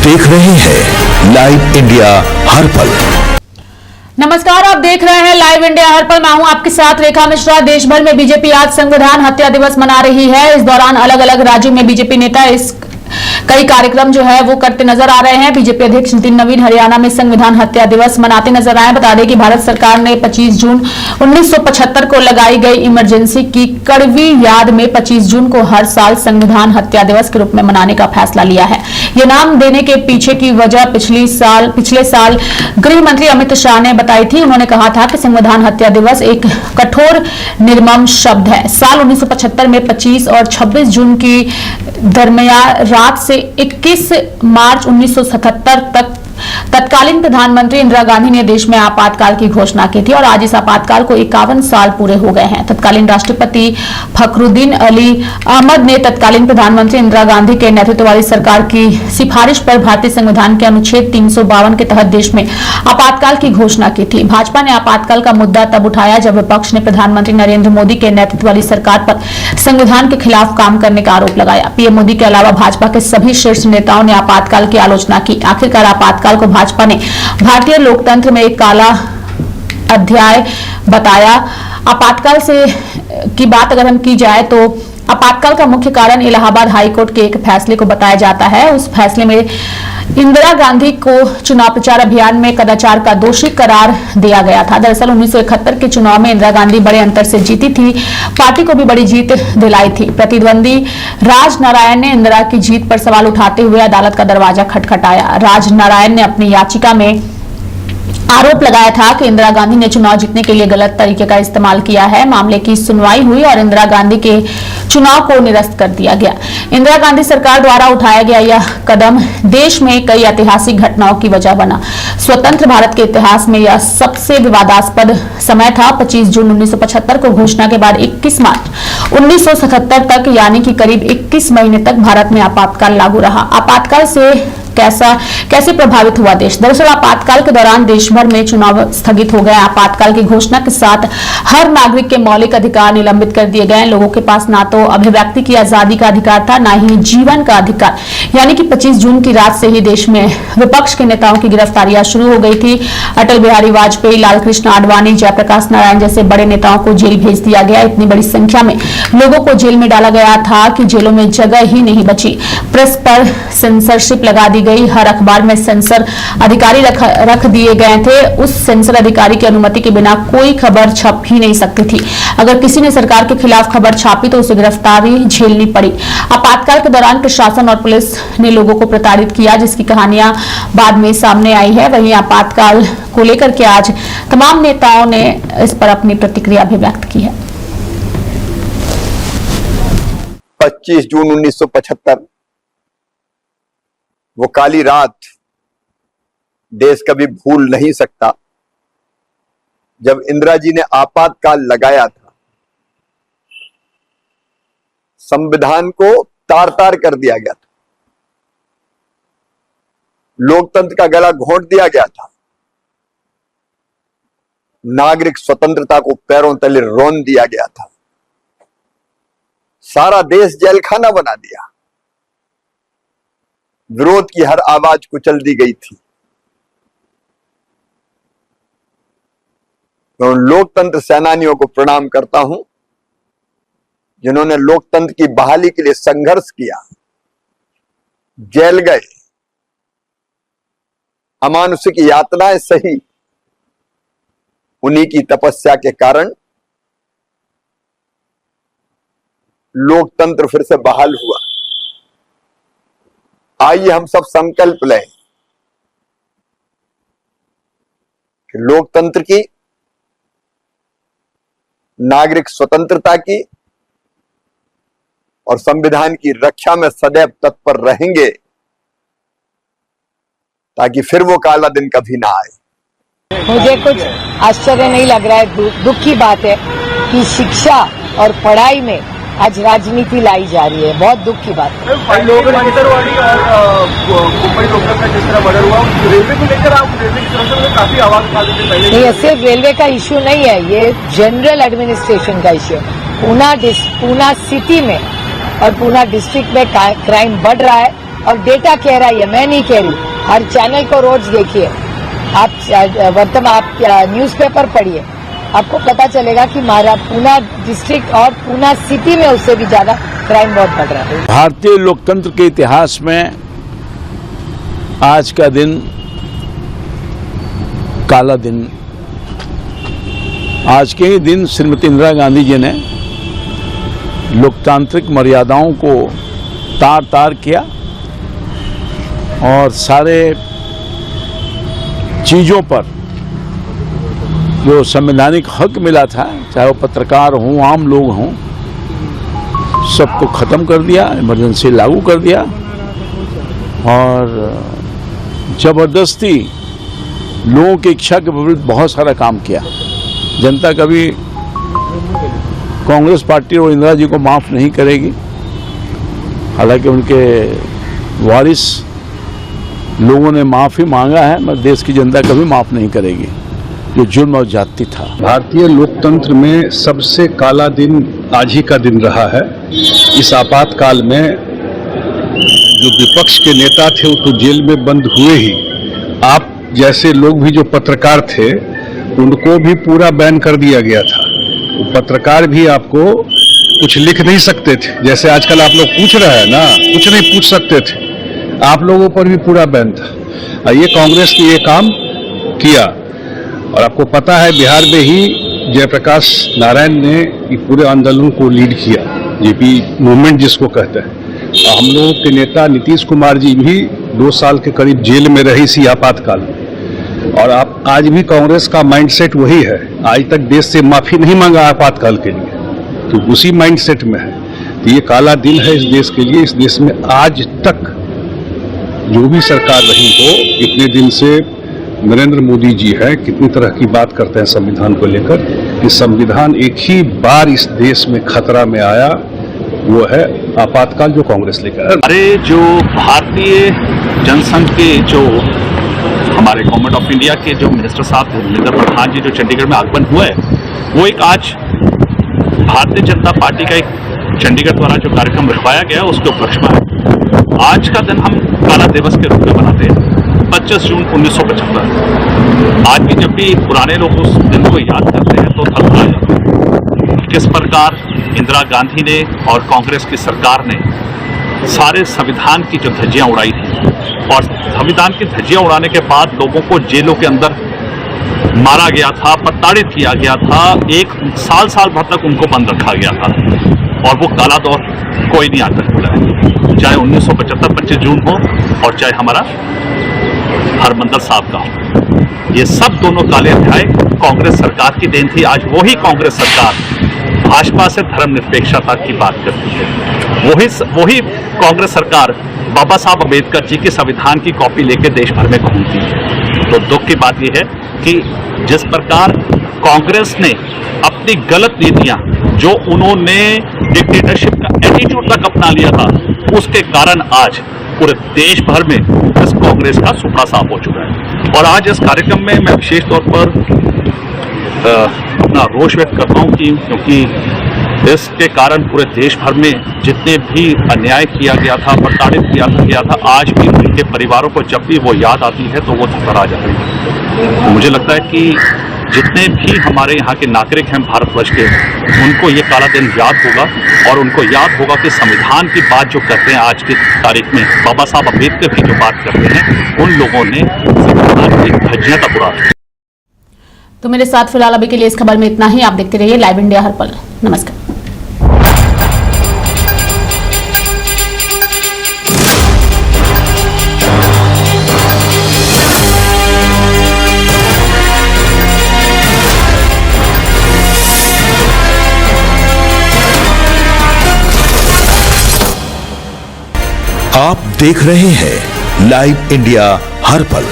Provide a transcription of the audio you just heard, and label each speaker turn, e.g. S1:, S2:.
S1: देख रहे हैं लाइव इंडिया हर पल।
S2: नमस्कार, आप देख रहे हैं लाइव इंडिया हर पल। मैं हूं आपके साथ रेखा मिश्रा। देश भर में बीजेपी आज संविधान हत्या दिवस मना रही है। इस दौरान अलग अलग राज्यों में बीजेपी नेता कई कार्यक्रम जो है वो करते नजर आ रहे हैं। बीजेपी अध्यक्ष नितिन नवीन हरियाणा में संविधान हत्या दिवस मनाते नजर आए। बता दें कि भारत सरकार ने 25 जून 1975 को लगाई गई इमरजेंसी की कड़वी याद में 25 जून को हर साल संविधान हत्या दिवस के रूप में मनाने का फैसला लिया है। यह नाम देने के पीछे की वजह पिछले साल गृह मंत्री अमित शाह ने बताई थी। उन्होंने कहा था कि संविधान हत्या दिवस एक कठोर निर्मम शब्द है। साल 1975 में 25 और 26 जून की दरमियान रात से 21 मार्च 1977 तक तत्कालीन प्रधानमंत्री इंदिरा गांधी ने देश में आपातकाल की घोषणा की थी और आज इस आपातकाल को 51 साल पूरे हो गए हैं। तत्कालीन राष्ट्रपति फखरुद्दीन अली अहमद ने तत्कालीन प्रधानमंत्री इंदिरा गांधी के नेतृत्व वाली सरकार की सिफारिश पर भारतीय संविधान के अनुच्छेद 352 के तहत देश में आपातकाल की घोषणा की थी। भाजपा ने आपातकाल का मुद्दा तब उठाया जब विपक्ष ने प्रधानमंत्री नरेंद्र मोदी के नेतृत्व वाली सरकार पर संविधान के खिलाफ काम करने का आरोप लगाया। पीएम मोदी के अलावा भाजपा के सभी शीर्ष नेताओं ने आपातकाल की आलोचना की। आखिरकार आपातकाल को भाजपा ने भारतीय लोकतंत्र में एक काला अध्याय बताया। आपातकाल की बात अगर हम की जाए तो आपातकाल का मुख्य कारण इलाहाबाद हाईकोर्ट के एक फैसले को बताया जाता है। उस फैसले में इंदिरा गांधी को चुनाव प्रचार अभियान में कदाचार का दोषी करार दिया गया था। दरअसल 1971 के चुनाव में इंदिरा गांधी बड़े अंतर से जीती थी। पार्टी को भी बड़ी जीत दिलाई थी। प्रतिद्वंदी राज नारायण ने इंदिरा की जीत पर सवाल उठाते हुए अदालत का दरवाजा खटखटाया। राज नारायण ने अपनी याचिका में आरोप लगाया था कि इंदिरा गांधी ने चुनाव जीतने के लिए गलत तरीके का इस्तेमाल किया है। मामले की सुनवाई हुई और इंदिरा गांधी के चुनाव को निरस्त कर दिया गया। इंदिरा गांधी सरकार द्वारा उठाया गया यह कदम देश में कई ऐतिहासिक घटनाओं की वजह बना। स्वतंत्र भारत के इतिहास में यह सबसे विवादास्पद समय था। 25 जून 1975 को घोषणा के बाद 21 मार्च 1977 तक यानी कि करीब 21 महीने तक भारत में आपातकाल लागू रहा। आपातकाल से कैसे प्रभावित हुआ देश? दरअसल आपातकाल के दौरान देश भर में चुनाव स्थगित हो गए। आपातकाल की घोषणा के साथ हर नागरिक के मौलिक अधिकार निलंबित कर दिए गए। लोगों के पास ना तो अभिव्यक्ति की आजादी का अधिकार था, ना ही जीवन का अधिकार। यानी कि 25 जून की रात से ही देश में विपक्ष के नेताओं की गिरफ्तारियां शुरू हो गई थी। अटल बिहारी वाजपेयी, लालकृष्ण आडवाणी, जयप्रकाश नारायण जैसे बड़े नेताओं को जेल भेज दिया गया। इतनी बड़ी संख्या में लोगों को जेल में डाला गया था कि जेलों में जगह ही नहीं बची। प्रेस पर सेंसरशिप लगा दी गई। हर अखबार में सेंसर अधिकारी रख दिए गए थे। उस सेंसर अधिकारी की अनुमति के बिना कोई खबर छप ही नहीं सकती थी। अगर किसी ने सरकार के खिलाफ खबर छापी तो उसे गिरफ्तारी झेलनी पड़ी। आपातकाल के दौरान प्रशासन और पुलिस ने लोगों को प्रताड़ित किया, जिसकी कहानियां बाद में सामने आई है। वहीं आपातकाल को लेकर के आज तमाम नेताओं ने इस पर अपनी प्रतिक्रिया भी व्यक्त की है।
S3: 25 जून 1975 वो काली रात देश कभी भूल नहीं सकता, जब इंदिरा जी ने आपातकाल लगाया था। संविधान को तार तार कर दिया गया था। लोकतंत्र का गला घोंट दिया गया था। नागरिक स्वतंत्रता को पैरों तले रौंद दिया गया था। सारा देश जेलखाना बना दिया। विरोध की हर आवाज कुचल दी गई थी। मैं उन लोकतंत्र सेनानियों को प्रणाम करता हूं जिन्होंने लोकतंत्र की बहाली के लिए संघर्ष किया, जेल गए, अमानुषिक यातनाएं सही। उन्हीं की तपस्या के कारण लोकतंत्र फिर से बहाल हुआ। आइए हम सब संकल्प लें कि लोकतंत्र की, नागरिक स्वतंत्रता की और संविधान की रक्षा में सदैव तत्पर रहेंगे, ताकि फिर वो काला दिन कभी ना आए।
S4: मुझे कुछ आश्चर्य नहीं लग रहा है। दुख की बात है कि शिक्षा और पढ़ाई में आज राजनीति लाई जा रही है। बहुत दुख की बात है।
S5: काफी आवाज उठा देते पहले।
S4: ये सिर्फ रेलवे का इश्यू नहीं है, ये जनरल एडमिनिस्ट्रेशन का इश्यू है। पूना सिटी में और पूना डिस्ट्रिक्ट में क्राइम बढ़ रहा है और डेटा कह रहा है, मैं नहीं कह रही। हर चैनल को रोज देखिए, आप वर्तमान आप न्यूज़पेपर पढ़िए, आपको पता चलेगा कि हमारा पूना डिस्ट्रिक्ट और पूना सिटी में उससे भी ज्यादा क्राइम बहुत बढ़ रहा है।
S6: भारतीय लोकतंत्र के इतिहास में आज का दिन काला दिन। आज के ही दिन श्रीमती इंदिरा गांधी जी ने लोकतांत्रिक मर्यादाओं को तार तार किया और सारे चीज़ों पर जो संवैधानिक हक मिला था, चाहे वो पत्रकार हों, आम लोग हों, सबको ख़त्म कर दिया, इमरजेंसी लागू कर दिया और ज़बरदस्ती लोगों की इच्छा के विपरीत बहुत सारा काम किया। जनता कभी कांग्रेस पार्टी और इंदिरा जी को माफ़ नहीं करेगी, हालांकि उनके वारिस लोगों ने माफ़ी मांगा है, मगर देश की जनता कभी माफ़ नहीं करेगी जो जुर्म और जाति था।
S7: भारतीय लोकतंत्र में सबसे काला दिन आज ही का दिन रहा है। इस आपातकाल में जो विपक्ष के नेता थे वो तो जेल में बंद हुए ही, आप जैसे लोग भी जो पत्रकार थे उनको भी पूरा बैन कर दिया गया था। वो पत्रकार भी आपको कुछ लिख नहीं सकते थे, जैसे आजकल आप लोग पूछ रहे हैं ना, कुछ नहीं पूछ सकते थे, आप लोगों पर भी पूरा बैन था। ये कांग्रेस ने ये काम किया और आपको पता है बिहार में ही जयप्रकाश नारायण ने ये पूरे आंदोलन को लीड किया, जेपी मूवमेंट जिसको कहते हैं। और हम लोगों के नेता नीतीश कुमार जी भी 2 साल के करीब जेल में रही इसी आपातकाल में। और आप आज भी कांग्रेस का माइंडसेट वही है, आज तक देश से माफी नहीं मांगा आपातकाल के लिए, तो उसी माइंडसेट में है। तो ये काला दिन है इस देश के लिए। इस देश में आज तक जो भी सरकार रही हो, इतने दिन से नरेंद्र मोदी जी है, कितनी तरह की बात करते हैं संविधान को लेकर। कि संविधान एक ही बार इस देश में खतरा में आया, वो है आपातकाल जो कांग्रेस लेकर।
S8: अरे जो भारतीय जनसंघ के जो हमारे गवर्नमेंट ऑफ इंडिया के जो मिनिस्टर साहब धर्मेंद्र प्रधान जी जो चंडीगढ़ में आगमन हुआ है, वो एक आज भारतीय जनता पार्टी का एक चंडीगढ़ द्वारा जो कार्यक्रम रखवाया गया उसके उपलक्ष्य में आज का दिन हम काला दिवस के रूप में मनाते हैं, 25 जून 1975। आज भी जब भी पुराने लोग उस दिन को याद करते हैं तो थल आ जाता है किस प्रकार इंदिरा गांधी ने और कांग्रेस की सरकार ने सारे संविधान की जो धज्जियां उड़ाई थी और संविधान की धज्जियां उड़ाने के बाद लोगों को जेलों के अंदर मारा गया था, प्रताड़ित किया गया था, 1 साल भर तक उनको बंद रखा गया था और वो काला दौर कोई नहीं आज तक भूला है, चाहे 1975 25 जून हो और चाहे हमारा हरमंदर साहब का हो। ये सब दोनों काले अध्याय कांग्रेस सरकार की देन थी। आज वही कांग्रेस सरकार भाजपा से धर्मनिरपेक्षता की बात करती है, वही कांग्रेस सरकार बाबा साहब अम्बेडकर जी के संविधान की कॉपी लेकर देश भर में घूमती है। तो दुख की बात यह है कि जिस प्रकार कांग्रेस ने अपनी गलत नीतियां जो उन्होंने डिक्टेटरशिप का एटीट्यूड तक अपना लिया था, उसके कारण आज पूरे देश भर में इस कांग्रेस का सुपड़ा साफ हो चुका है। और आज इस कार्यक्रम में मैं विशेष तौर पर अपना रोष व्यक्त करता हूं क्योंकि इसके कारण पूरे देश भर में जितने भी अन्याय किया गया था, प्रताड़ित किया गया था, आज भी उनके परिवारों को जब भी वो याद आती है तो वो थरथरा जाती है। तो मुझे लगता है कि जितने भी हमारे यहाँ के नागरिक हैं भारतवर्ष के, उनको ये काला दिन याद होगा और उनको याद होगा कि संविधान की बात जो करते हैं आज की तारीख में, बाबा साहब अम्बेडकर की जो बात करते हैं, उन लोगों ने संविधान की धज्जियां तक उड़ा दी।
S2: तो मेरे साथ फिलहाल अभी के लिए इस खबर में इतना ही। आप देखते रहिए लाइव इंडिया हर पल। नमस्कार।
S1: आप देख रहे हैं लाइव इंडिया हर पल।